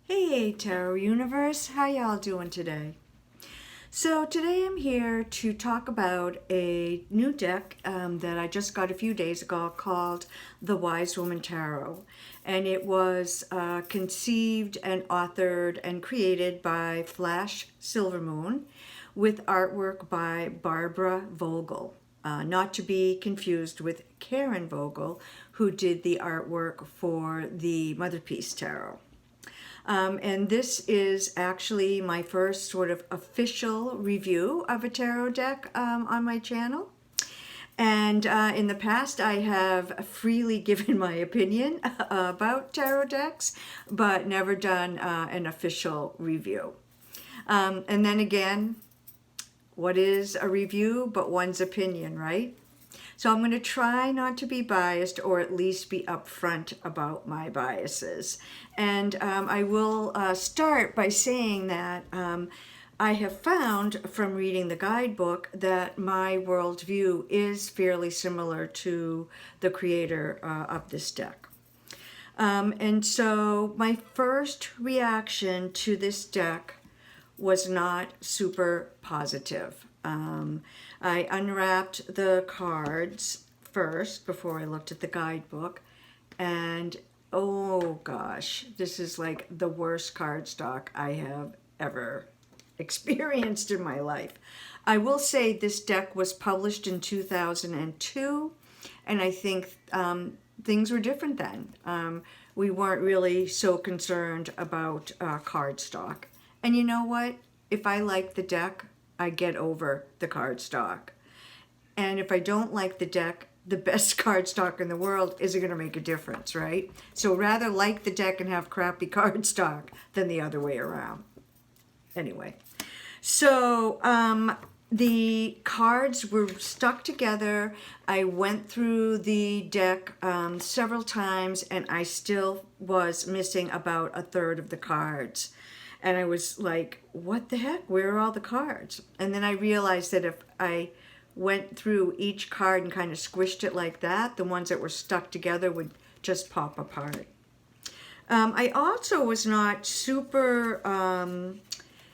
Hey Tarot Universe, how y'all doing today? So today I'm here to talk about a new deck that I just got a few days ago called the Wise Woman Tarot. And it was conceived and authored and created by Flash Silvermoon with artwork by Barbara Vogel. Not to be confused with Karen Vogel, who did the artwork for the Mother Peace Tarot. And this is actually my first sort of official review of a tarot deck on my channel. And in the past, I have freely given my opinion about tarot decks, but never done an official review. And then again, what is a review but one's opinion, right? So I'm going to try not to be biased, or at least be upfront about my biases. And I will start by saying that I have found from reading the guidebook that my worldview is fairly similar to the creator of this deck. And so my first reaction to this deck was not super positive. I unwrapped the cards first before I looked at the guidebook, and oh gosh, this is like the worst cardstock I have ever experienced in my life. I will say this deck was published in 2002, and I think things were different then. We weren't really so concerned about cardstock. And you know what? If I like the deck, I get over the cardstock. And if I don't like the deck, the best cardstock in the world isn't going to make a difference, right? So rather like the deck and have crappy cardstock than the other way around. Anyway, so the cards were stuck together. I went through the deck several times, and I still was missing about a third of the cards. And I was like, what the heck? Where are all the cards? And then I realized that if I went through each card and kind of squished it like that, the ones that were stuck together would just pop apart. I also was not super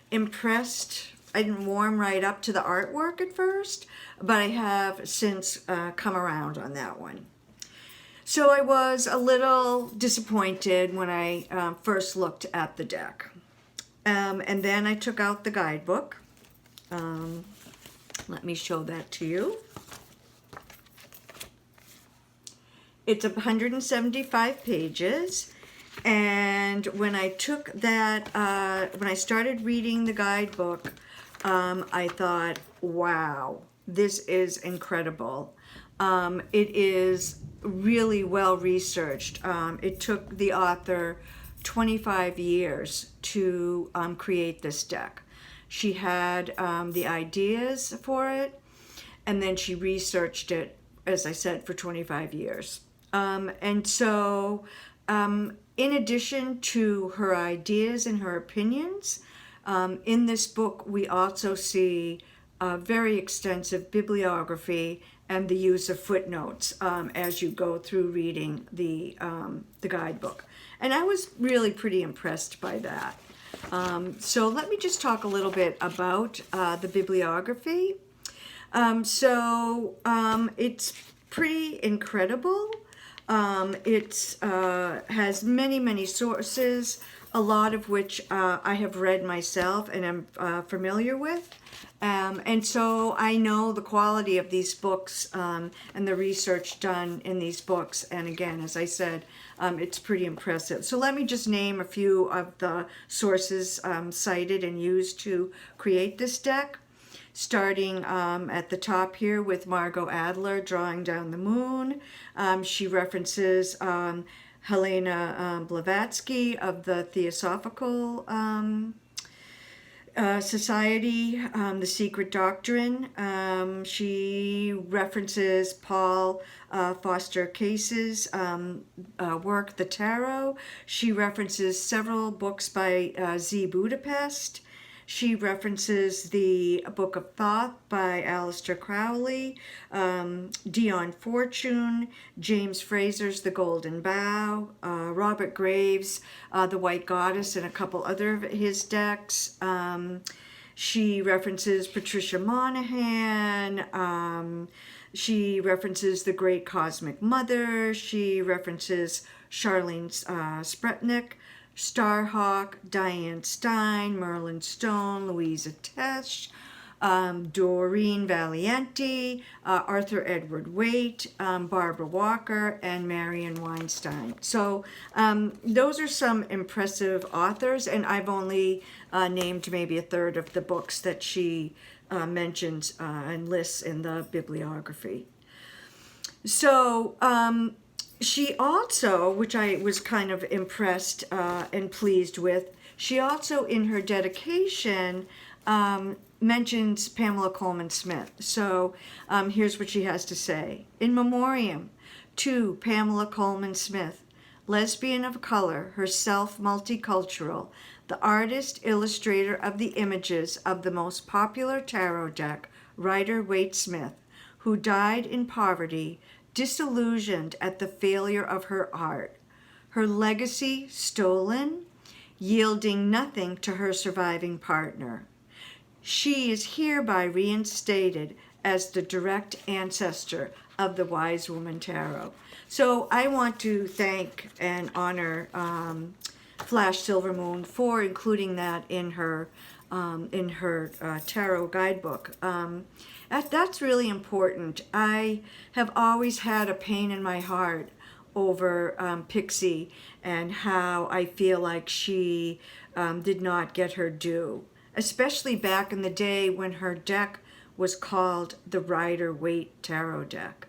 impressed. I didn't warm right up to the artwork at first, but I have since come around on that one. So I was a little disappointed when I first looked at the deck. And then I took out the guidebook. Let me show that to you. It's 175 pages. And when I took that, when I started reading the guidebook, I thought, wow, this is incredible. It is really well researched. It took the author 25 years to create this deck. She had the ideas for it, and then she researched it, as I said, for 25 years. And so in addition to her ideas and her opinions, in this book we also see a very extensive bibliography and the use of footnotes as you go through reading the guidebook. And I was really pretty impressed by that. So let me just talk a little bit about the bibliography. It's pretty incredible. It has many, many sources, a lot of which I have read myself and am familiar with. And so I know the quality of these books and the research done in these books. And again, as I said, it's pretty impressive. So let me just name a few of the sources cited and used to create this deck. Starting at the top here with Margot Adler drawing down the moon. She references Helena Blavatsky of the Theosophical Society, The Secret Doctrine. She references Paul Foster Case's work, The Tarot. She references several books by Z. Budapest. She references the Book of Thoth by Aleister Crowley, Dion Fortune, James Fraser's The Golden Bough, Robert Graves' The White Goddess, and a couple other of his decks. She references Patricia Monahan. She references The Great Cosmic Mother. She references Charlene Spretnik, Starhawk, Diane Stein, Merlin Stone, Louisa Tesh, Doreen Valiente, Arthur Edward Waite, Barbara Walker, and Marion Weinstein. So those are some impressive authors, and I've only named maybe a third of the books that she mentions and lists in the bibliography. So she also, which I was kind of impressed and pleased with, she also in her dedication mentions Pamela Coleman Smith. So here's what she has to say. In memoriam to Pamela Coleman Smith, lesbian of color, herself multicultural, the artist, illustrator of the images of the most popular tarot deck, Rider-Waite Smith, who died in poverty, disillusioned at the failure of her art, her legacy stolen, yielding nothing to her surviving partner. She is hereby reinstated as the direct ancestor of the Wise Woman Tarot. So I want to thank and honor Flash Silvermoon for including that in her tarot guidebook. That's really important. I have always had a pain in my heart over Pixie and how I feel like she did not get her due, especially back in the day when her deck was called the Rider-Waite Tarot deck.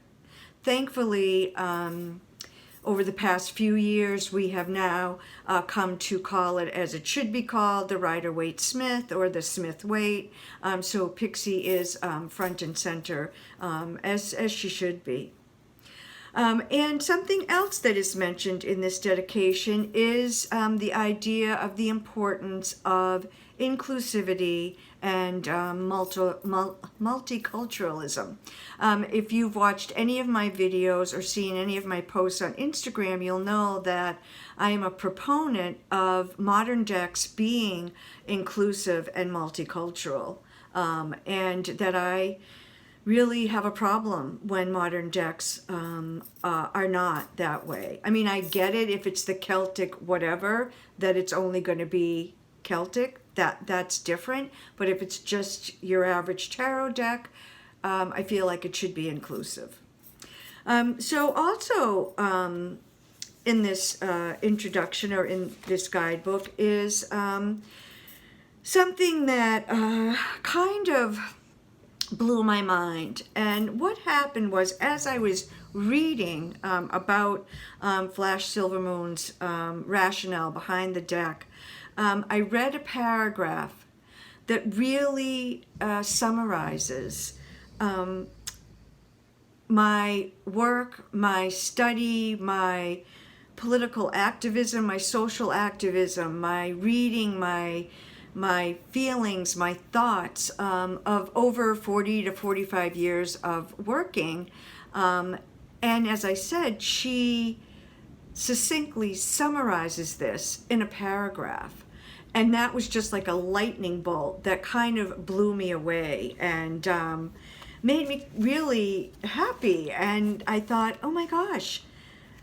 Thankfully, over the past few years, we have now come to call it as it should be called, the Rider-Waite Smith or the Smith-Waite. So Pixie is front and center, as she should be. And something else that is mentioned in this dedication is the idea of the importance of inclusivity and multiculturalism. If you've watched any of my videos or seen any of my posts on Instagram, you'll know that I am a proponent of modern decks being inclusive and multicultural, and that I really have a problem when modern decks are not that way. I mean, I get it if it's the Celtic whatever, that it's only going to be Celtic, that's different. But if it's just your average tarot deck, I feel like it should be inclusive. So also in this introduction or in this guidebook is something that kind of blew my mind. And what happened was, as I was reading about Flash Silvermoon's rationale behind the deck, I read a paragraph that really summarizes my work, my study, my political activism, my social activism, my reading, my feelings, my thoughts of over 40 to 45 years of working. And as I said, she succinctly summarizes this in a paragraph. And that was just like a lightning bolt that kind of blew me away and made me really happy. And I thought, oh my gosh,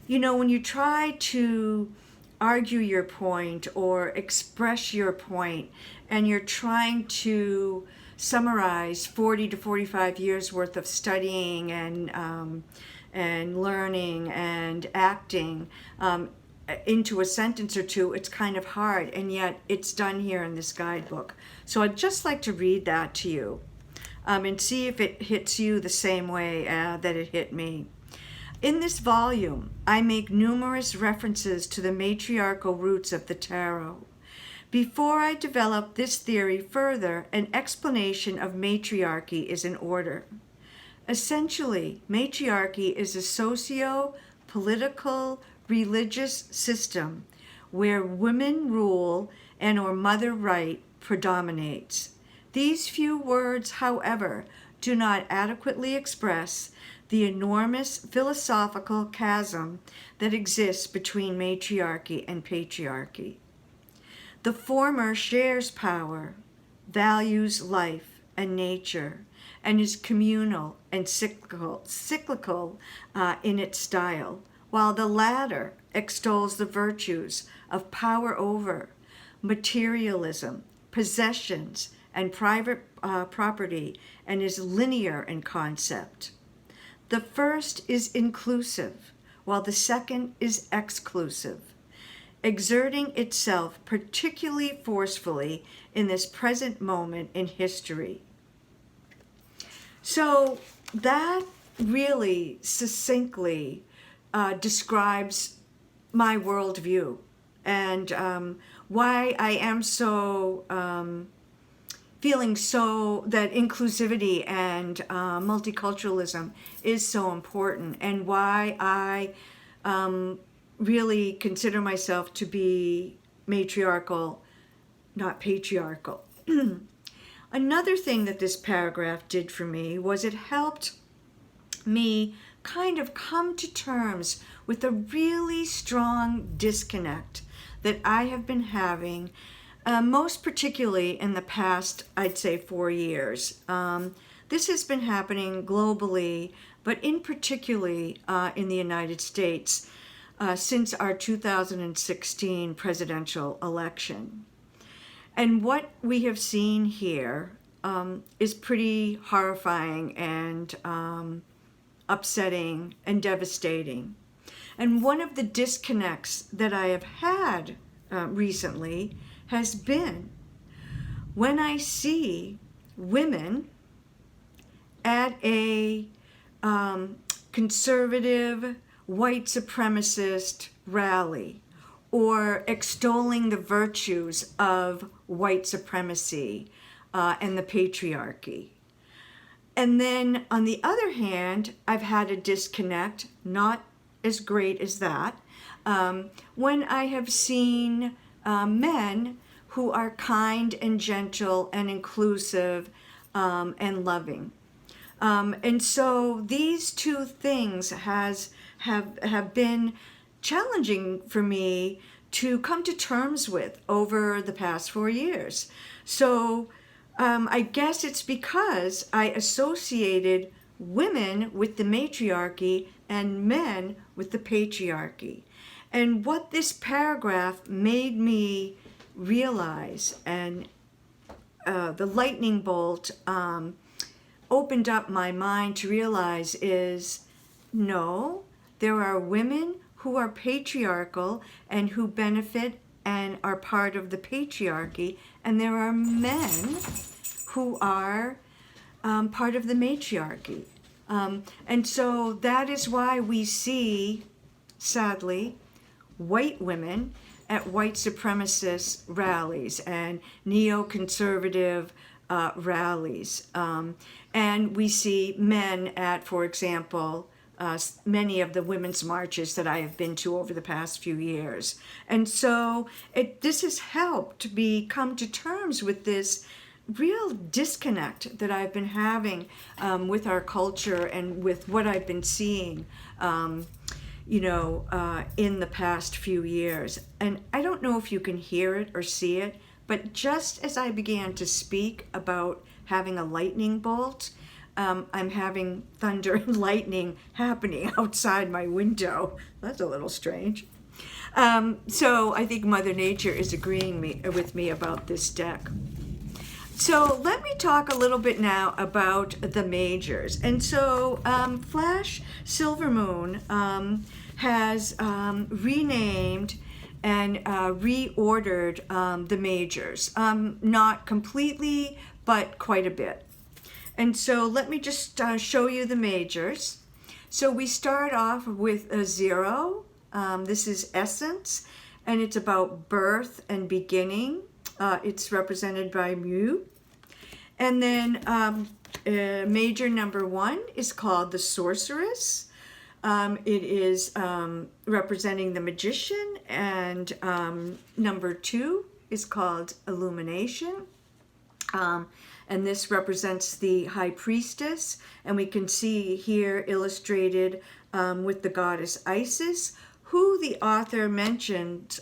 you know, when you try to argue your point or express your point and you're trying to summarize 40 to 45 years worth of studying and learning and acting into a sentence or two, it's kind of hard, and yet it's done here in this guidebook. So I'd just like to read that to you and see if it hits you the same way that it hit me. In this volume, I make numerous references to the matriarchal roots of the tarot. Before I develop this theory further, an explanation of matriarchy is in order. Essentially, matriarchy is a socio-political, religious system where women rule and or mother right predominates. These few words, however, do not adequately express the enormous philosophical chasm that exists between matriarchy and patriarchy. The former shares power, values life and nature, and is communal and cyclical in its style, while the latter extols the virtues of power over, materialism, possessions, and private property, and is linear in concept. The first is inclusive, while the second is exclusive, exerting itself particularly forcefully in this present moment in history. So that really succinctly describes my worldview and why I am so feeling so that inclusivity and multiculturalism is so important, and why I really consider myself to be matriarchal, not patriarchal. Another thing that this paragraph did for me was it helped me kind of come to terms with a really strong disconnect that I have been having, most particularly in the past, I'd say, 4 years. This has been happening globally, but in particularly in the United States since our 2016 presidential election. And what we have seen here is pretty horrifying and upsetting and devastating. And one of the disconnects that I have had recently has been when I see women at a conservative white supremacist rally, or extolling the virtues of white supremacy and the patriarchy. And then on the other hand, I've had a disconnect, not as great as that, when I have seen men who are kind and gentle and inclusive and loving. And so these two things have been challenging for me to come to terms with over the past 4 years. So I guess it's because I associated women with the matriarchy and men with the patriarchy. And what this paragraph made me realize, and the lightning bolt opened up my mind to realize, is no, there are women who are patriarchal and who benefit and are part of the patriarchy, and there are men who are part of the matriarchy. And so that is why we see, sadly, white women at white supremacist rallies and neoconservative rallies. And we see men at, for example, many of the women's marches that I have been to over the past few years. And so this has helped me come to terms with this real disconnect that I've been having with our culture and with what I've been seeing, in the past few years. And I don't know if you can hear it or see it, but just as I began to speak about having a lightning bolt, I'm having thunder and lightning happening outside my window. That's a little strange. So I think Mother Nature is agreeing with me about this deck. So let me talk a little bit now about the majors. And so Flash Silvermoon has renamed and reordered the majors. Not completely, but quite a bit. And so let me just show you the majors. So we start off with a 0. This is essence, and it's about birth and beginning. It's represented by mu. And then major number 1 is called the sorceress. It is representing the magician. And number 2 is called illumination. And this represents the high priestess, and we can see here illustrated with the goddess Isis, who the author mentioned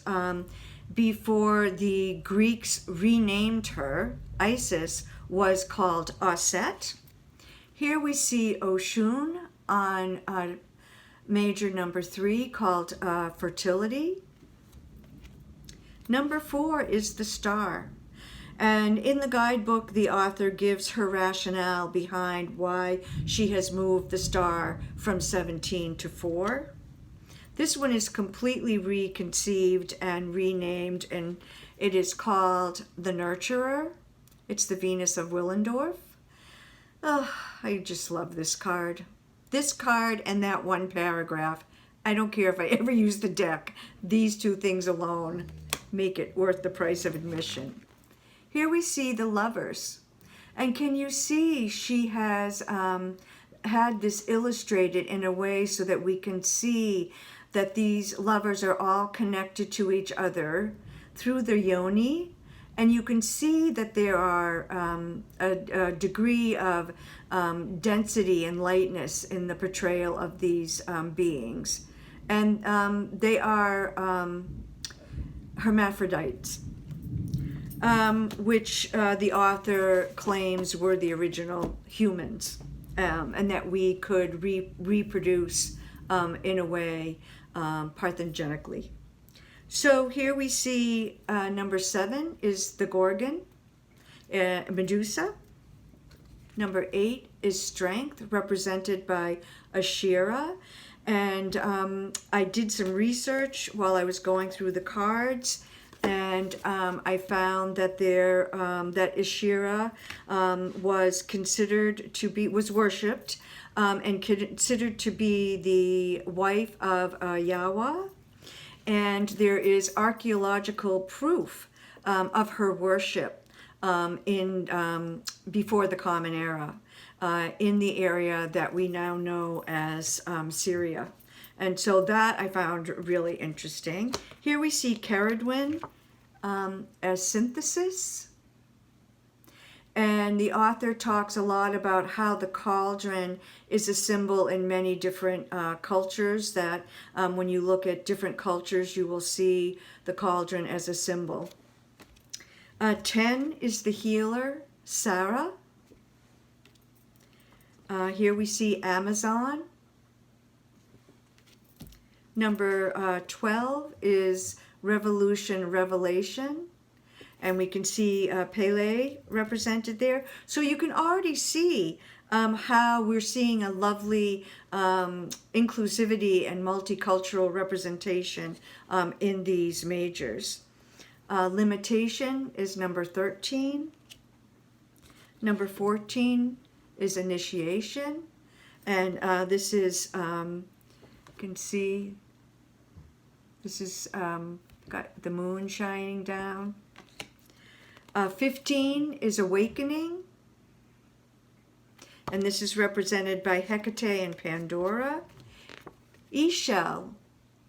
before the Greeks renamed her. Isis was called Aset. Here we see Oshun on major number 3 called fertility. Number 4 is the star. And in the guidebook, the author gives her rationale behind why she has moved the star from 17 to 4. This one is completely reconceived and renamed, and it is called the Nurturer. It's the Venus of Willendorf. Oh, I just love this card. This card and that one paragraph. I don't care if I ever use the deck. These two things alone make it worth the price of admission. Here we see the lovers. And can you see she has had this illustrated in a way so that we can see that these lovers are all connected to each other through the yoni. And you can see that there are a degree of density and lightness in the portrayal of these beings. And they are hermaphrodites, which the author claims were the original humans, and that we could reproduce in a way parthenogenically. So here we see number 7 is the Gorgon, Medusa. Number 8 is strength, represented by Ashera. And I did some research while I was going through the cards, and I found that that Ashera was worshipped and considered to be the wife of Yahweh. And there is archaeological proof of her worship before the Common Era in the area that we now know as Syria. And so that I found really interesting. Here we see Caradwin as synthesis. And the author talks a lot about how the cauldron is a symbol in many different cultures, that when you look at different cultures, you will see the cauldron as a symbol. 10 is the healer, Sarah. Here we see Amazon. Number 12 is Revolution, Revelation. And we can see Pele represented there. So you can already see how we're seeing a lovely inclusivity and multicultural representation in these majors. Limitation is number 13. Number 14 is initiation. And this is, you can see, this is got the moon shining down. 15 is awakening, and this is represented by Hecate and Pandora. Eshel,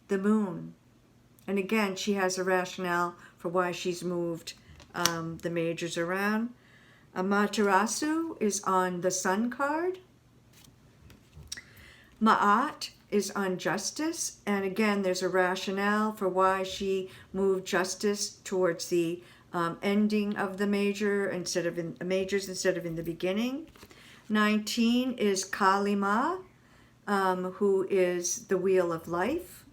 the moon, and again she has a rationale for why she's moved the majors around. Amaterasu is on the sun card. Ma'at is on justice, and again there's a rationale for why she moved justice towards the ending of the majors instead of in the beginning. 19 is Kalima, who is the wheel of life.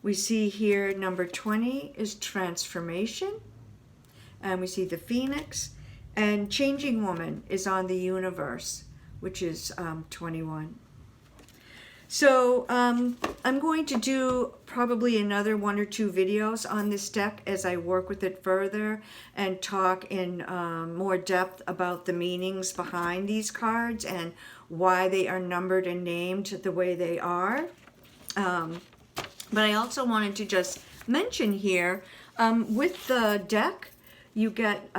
We see here number 20 is transformation, and we see the phoenix, and changing woman is on the universe, which is 21. So I'm going to do probably another 1 or 2 videos on this deck as I work with it further and talk in more depth about the meanings behind these cards and why they are numbered and named the way they are. But I also wanted to just mention here, with the deck, you get,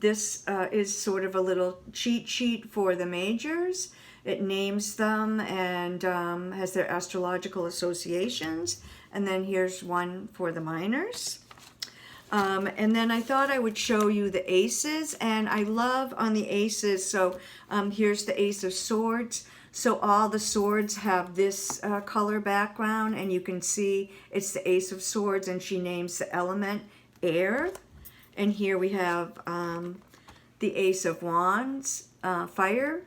this is sort of a little cheat sheet for the majors. It names them and has their astrological associations. And then here's one for the minors. And then I thought I would show you the aces, and I love on the aces, so here's the Ace of Swords. So all the swords have this color background, and you can see it's the Ace of Swords, and she names the element air. And here we have the Ace of Wands, fire.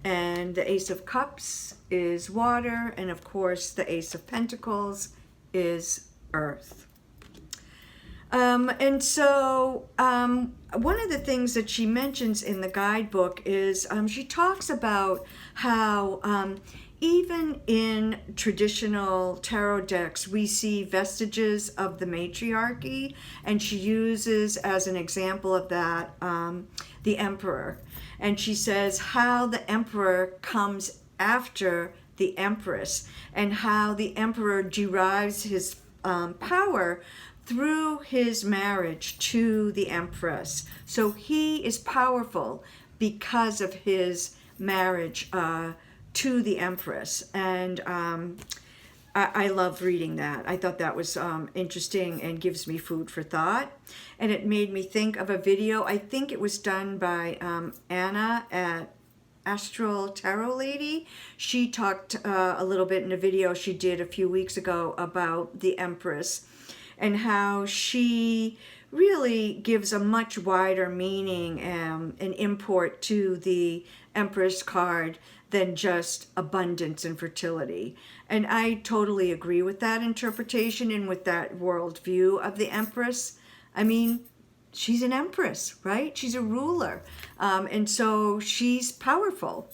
And the Ace of Cups is water, and of course the Ace of Pentacles is earth. And so one of the things that she mentions in the guidebook is she talks about how even in traditional tarot decks, we see vestiges of the matriarchy, and she uses as an example of that the Emperor. And she says how the Emperor comes after the Empress, and how the Emperor derives his power through his marriage to the Empress. So he is powerful because of his marriage to the Empress. And I love reading that. I thought that was interesting and gives me food for thought. And it made me think of a video. I think it was done by Anna at Astral Tarot Lady. She talked a little bit in a video she did a few weeks ago about the Empress, and how she really gives a much wider meaning and import to the Empress card than just abundance and fertility. And I totally agree with that interpretation and with that worldview of the Empress. I mean, she's an empress, right? She's a ruler. And so she's powerful.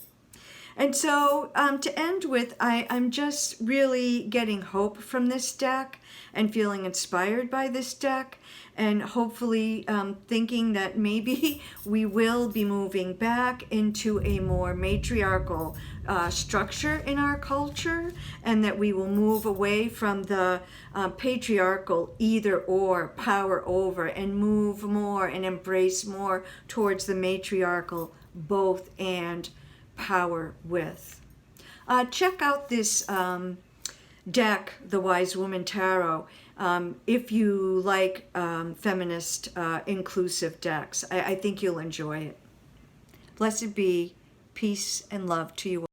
And so to end with, I'm just really getting hope from this deck and feeling inspired by this deck, and hopefully thinking that maybe we will be moving back into a more matriarchal structure in our culture, and that we will move away from the patriarchal either or, power over, and move more and embrace more towards the matriarchal both and, power with. Check out this deck, the Wise Woman Tarot, if you like feminist, inclusive decks. I think you'll enjoy it. Blessed be, peace and love to you all.